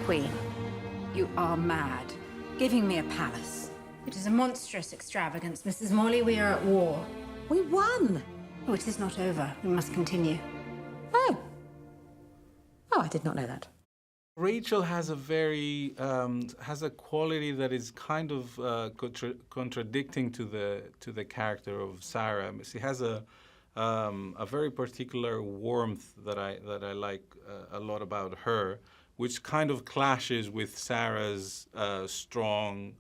Queen, you are mad. Giving me a palace. It is a monstrous extravagance, Mrs. Morley. We are at war. We won. Oh, it is not over. We must continue. Oh. Oh, I did not know that. Rachel has a very has a quality that is kind of contradicting to the character of Sarah. She has a very particular warmth that I like a lot about her, which kind of clashes with Sarah's strong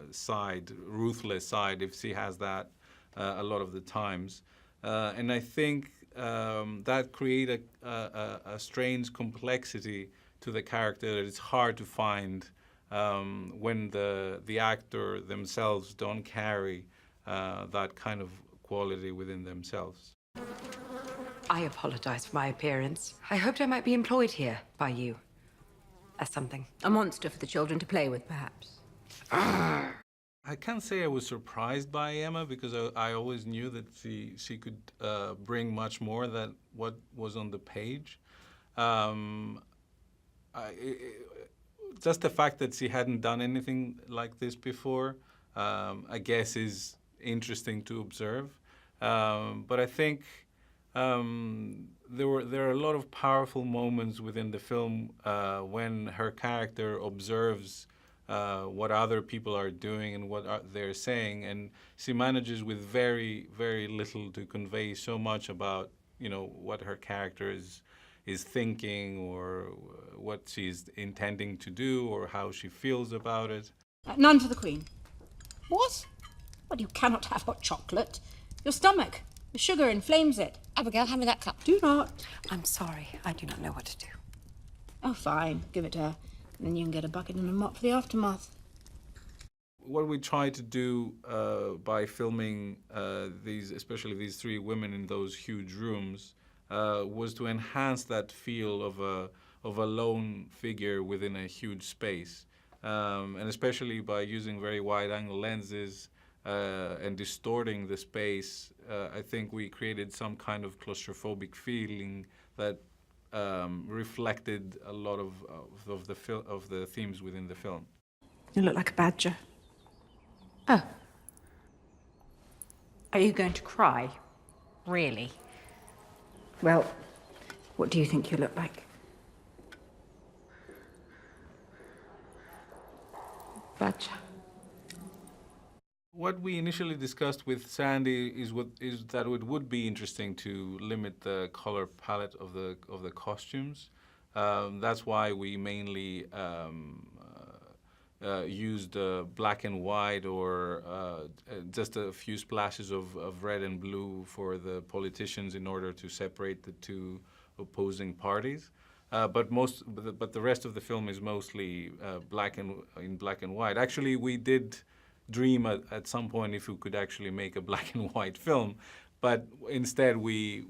side, ruthless side, if she has that a lot of the times. And I think that creates a strange complexity to the character that it's hard to find when the actor themselves don't carry that kind of quality within themselves. I apologize for my appearance. I hoped I might be employed here by you as something. A monster for the children to play with, perhaps. I can't say I was surprised by Emma because I always knew that she could bring much more than what was on the page. Just the fact that she hadn't done anything like this before, I guess, is interesting to observe. But I think there are a lot of powerful moments within the film when her character observes what other people are doing and what they're saying, and she manages with very, very little to convey so much about, you know, what her character is thinking or what she's intending to do or how she feels about it. None for the Queen. What? Well, you cannot have hot chocolate. Your stomach, the sugar inflames it. Abigail, hand me that cup. Do not. I'm sorry. I do not know what to do. Oh, fine. Give it to her. And then you can get a bucket and a mop for the aftermath. What we tried to do by filming especially these three women in those huge rooms, was to enhance that feel of a lone figure within a huge space, and especially by using very wide-angle lenses and distorting the space. I think we created some kind of claustrophobic feeling that reflected a lot of the themes within the film. You look like a badger. Oh. Are you going to cry? Really? Well, what do you think you look like? Badger. What we initially discussed with Sandy is that it would be interesting to limit the color palette of the costumes. That's why we mainly used black and white or just a few splashes of red and blue for the politicians in order to separate the two opposing parties. But the rest of the film is mostly black and white. Actually, we did dream at some point if we could actually make a black and white film, but instead we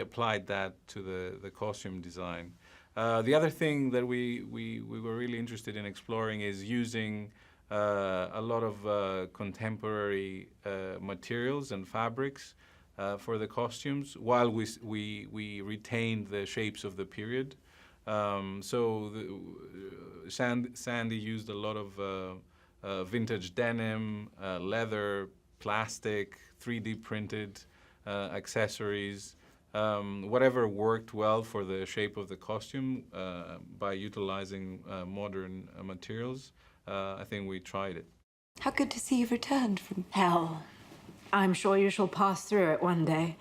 applied that to the costume design. The other thing that we were really interested in exploring is using a lot of contemporary materials and fabrics for the costumes, while we retained the shapes of the period. Sandy used a lot of vintage denim, leather, plastic, 3D printed accessories, whatever worked well for the shape of the costume by utilizing modern materials. I think we tried it. How good to see you've returned from hell. I'm sure you shall pass through it one day.